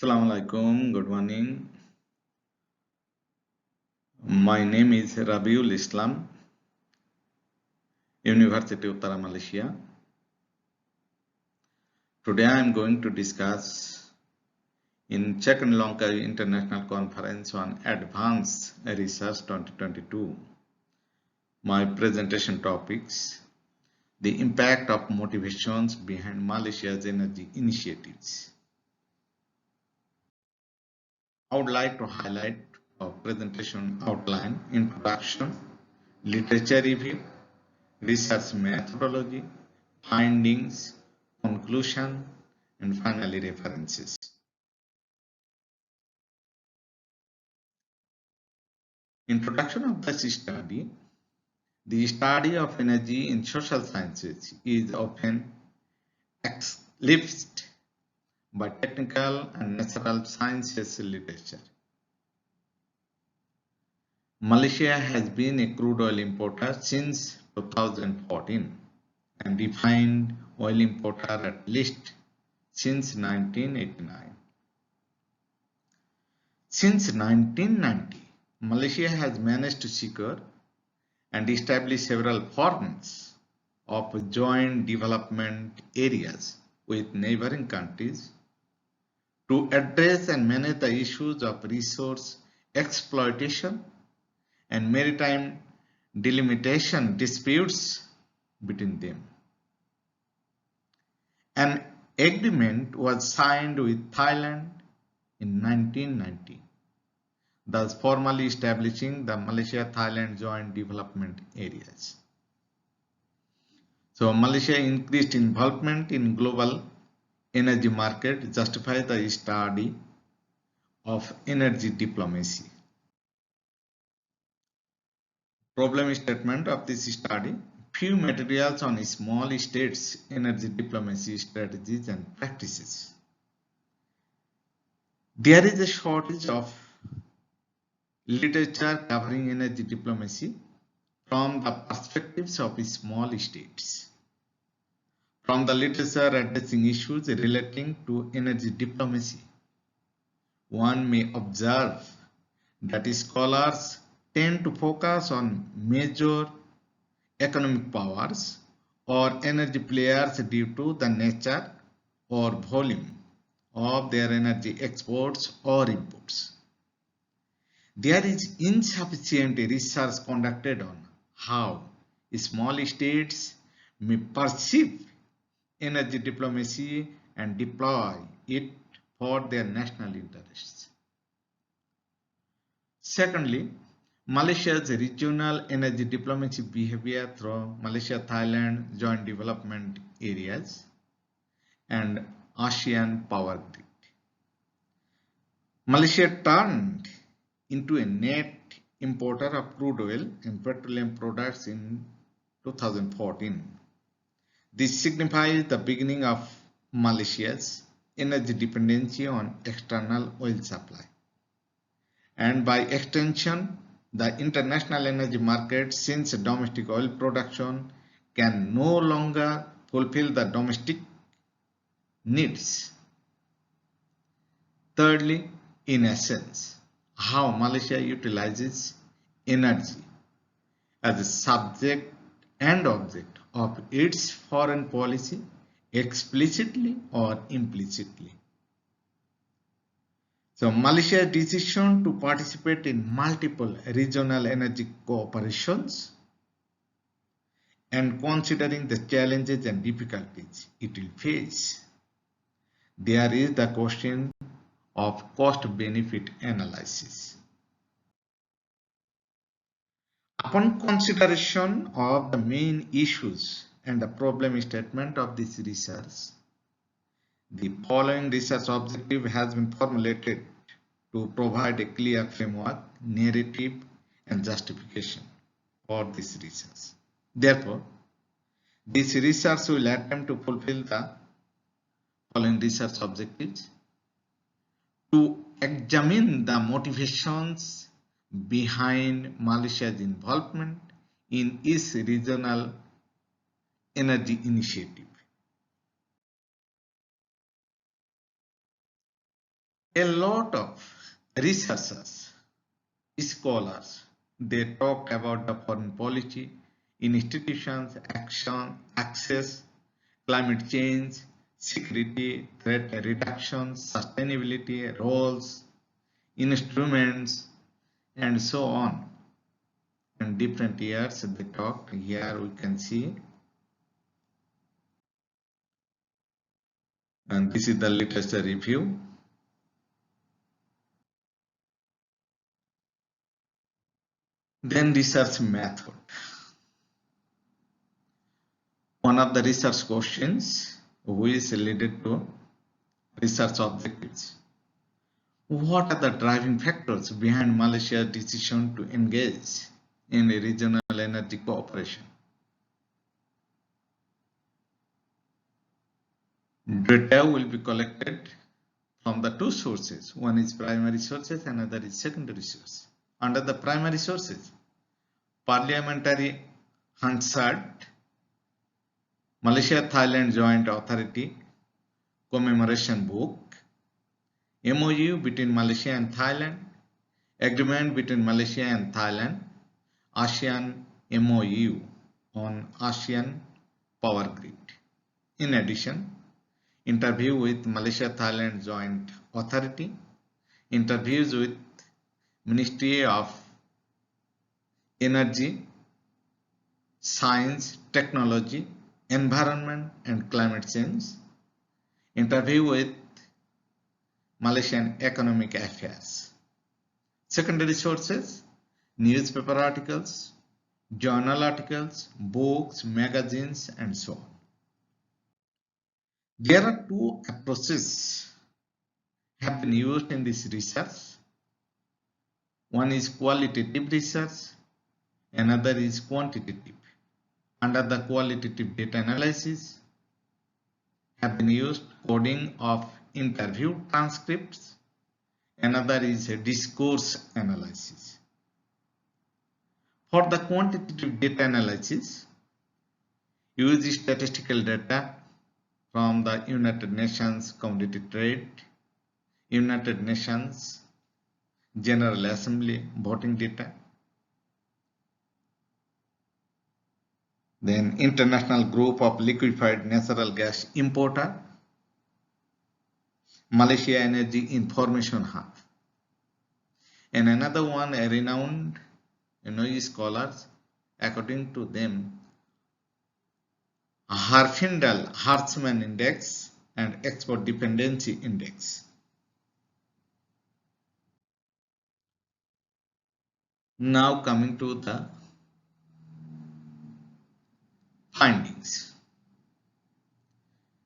Assalamualaikum, good morning. My name is Rabiul Islam, University of Malaysia. Today I am going to discuss in Czech and Lanka International Conference on Advanced Research 2022. My presentation topics: the impact of motivations behind Malaysia's energy initiatives. I would like to highlight a presentation outline, introduction, literature review, research methodology, findings, conclusion, and finally references. Introduction of the study. The study of energy in social sciences is often eclipsed by technical and natural sciences literature. Malaysia has been a crude oil importer since 2014 and refined oil importer at least since 1989. Since 1990, Malaysia has managed to secure and establish several forms of joint development areas with neighboring countries to address and manage the issues of resource exploitation and maritime delimitation disputes between them. An agreement was signed with Thailand in 1990, thus formally establishing the Malaysia-Thailand Joint Development Areas. So Malaysia increased involvement in global energy market justifies the study of energy diplomacy. Problem statement of this study: few materials on small states' energy diplomacy strategies and practices. There is a shortage of literature covering energy diplomacy from the perspectives of small states. From the literature addressing issues relating to energy diplomacy, one may observe that scholars tend to focus on major economic powers or energy players due to the nature or volume of their energy exports or imports. There is insufficient research conducted on how small states may perceive energy diplomacy and deploy it for their national interests. Secondly, Malaysia's regional energy diplomacy behavior through Malaysia-Thailand Joint Development Areas and ASEAN Power Grid. Malaysia turned into a net importer of crude oil and petroleum products in 2014. This signifies the beginning of Malaysia's energy dependency on external oil supply, and by extension the international energy market, since domestic oil production can no longer fulfill the domestic needs. Thirdly, in essence, how Malaysia utilizes energy as a subject and object of its foreign policy, explicitly or implicitly. So Malaysia's decision to participate in multiple regional energy cooperations and considering the challenges and difficulties it will face, there is the question of cost-benefit analysis. Upon consideration of the main issues and the problem statement of this research, the following research objective has been formulated to provide a clear framework, narrative, and justification for this research. Therefore, this research will attempt to fulfill the following research objectives: to examine the motivations behind Malaysia's involvement in its regional energy initiative, A lot of researchers, scholars, they talk about the foreign policy, institutions, action, access, climate change, security, threat reduction, sustainability, roles, instruments, and so on. And different years they talk. Here we can see, and this is the literature review. Then research method. One of the research questions which is related to research objectives. What are the driving factors behind Malaysia's decision to engage in a regional energy cooperation? Data will be collected from the two sources. One is primary sources, another is secondary source. Under the primary sources, Parliamentary Hansard, Malaysia-Thailand Joint Authority Commemoration Book, MOU between Malaysia and Thailand, Agreement between Malaysia and Thailand, ASEAN MOU on ASEAN Power Grid. In addition, interview with Malaysia-Thailand Joint Authority, interviews with Ministry of Energy, Science, Technology, Environment and Climate Change, interview with Malaysian Economic Affairs. Secondary sources, newspaper articles, journal articles, books, magazines, and so on. There are two approaches have been used in this research. One is qualitative research, another is quantitative. Under the qualitative data analysis have been used coding of interview transcripts, another is a discourse analysis. For the quantitative data analysis, use statistical data from the United Nations Commodity Trade, United Nations General Assembly voting data, then International Group of Liquefied Natural Gas Importer, Malaysia Energy Information Hub, and another one, a renowned scholars, according to them, Harfindal-Hartzman Index and Export Dependency Index. Now coming to the findings.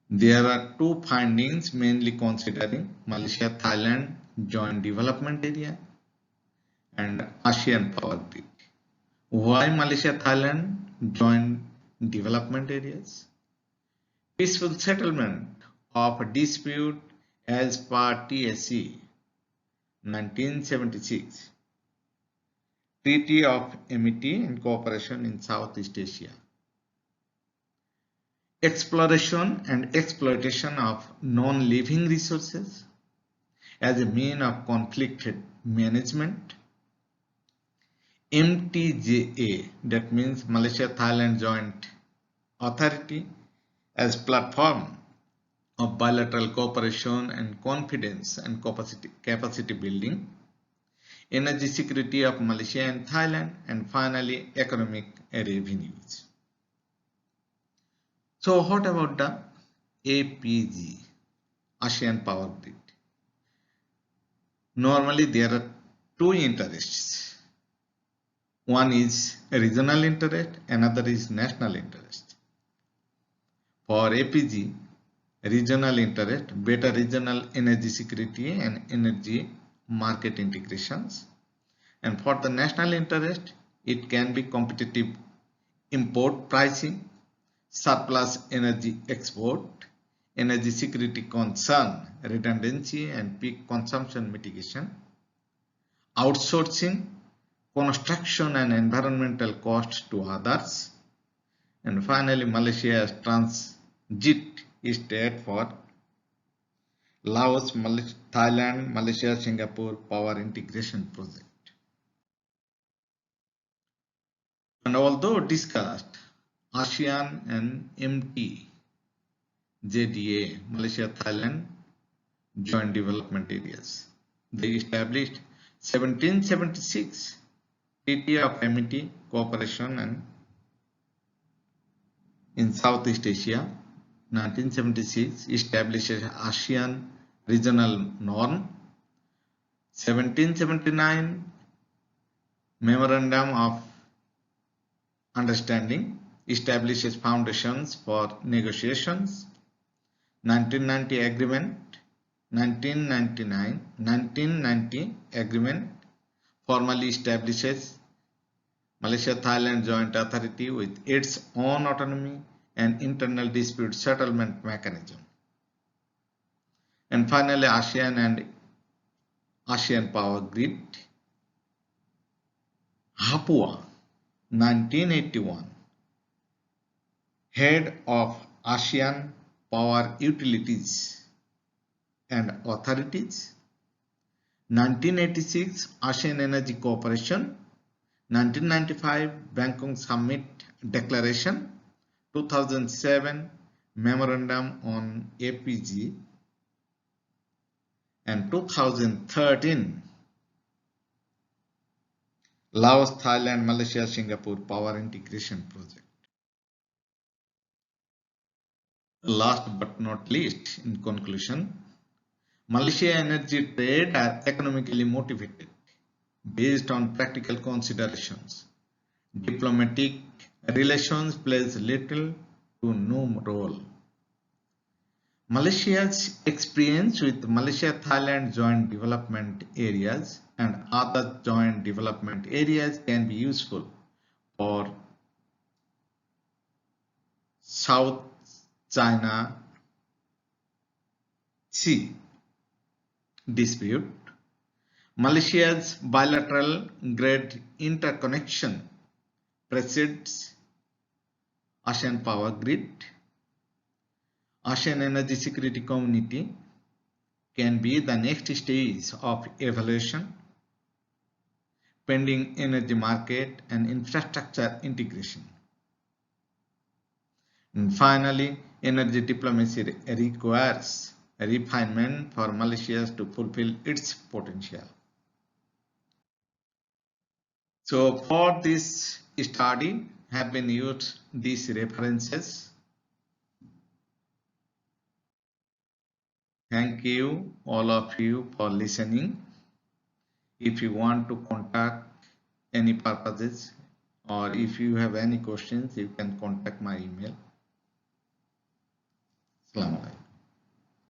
There are two findings mainly considering Malaysia-Thailand Joint Development Area and ASEAN Power Grid. Why Malaysia-Thailand Joint Development Areas? Peaceful settlement of a dispute as per TSE 1976, Treaty of Amity and Cooperation in Southeast Asia. Exploration and exploitation of non-living resources as a mean of conflict management. MT-JDA, that means Malaysia-Thailand Joint Authority, as platform of bilateral cooperation and confidence and capacity building. Energy security of Malaysia and Thailand, and finally economic revenues. So what about the APG, ASEAN Power Grid? Normally there are two interests. One is regional interest, another is national interest. For APG, regional interest, better regional energy security and energy market integrations. And for the national interest, it can be competitive import pricing, surplus energy export, energy security concern, redundancy and peak consumption mitigation, outsourcing, construction and environmental costs to others, and finally Malaysia as transit state for Laos, Thailand, Malaysia, Singapore Power Integration Project. And although discussed, ASEAN and MT-JDA, Malaysia-Thailand Joint Development Areas. They established 1776 Treaty of Amity, Cooperation and in Southeast Asia. 1976 establishes ASEAN Regional Norm. 1779 Memorandum of Understanding establishes foundations for negotiations. 1990 Agreement. 1990 Agreement formally establishes Malaysia-Thailand Joint Authority with its own autonomy and internal dispute settlement mechanism. And finally, ASEAN and ASEAN Power Grid. Papua, 1981. Head of ASEAN Power Utilities and Authorities. 1986 ASEAN Energy Cooperation. 1995 Bangkok Summit Declaration. 2007 Memorandum on APG. And 2013 Laos, Thailand, Malaysia, Singapore Power Integration Project. Last but not least, in conclusion, Malaysia energy trade are economically motivated based on practical considerations. Diplomatic relations plays little to no role. Malaysia's experience with Malaysia-Thailand Joint Development Areas and other joint development areas can be useful for South China Sea dispute. Malaysia's bilateral grade interconnection precedes ASEAN Power Grid. ASEAN Energy Security Community can be the next stage of evaluation pending energy market and infrastructure integration. And finally, energy diplomacy requires a refinement for Malaysia to fulfill its potential. So for this study have been used these references. Thank you all of you for listening. If you want to contact any purposes or if you have any questions, you can contact my email. Assalamu alaikum.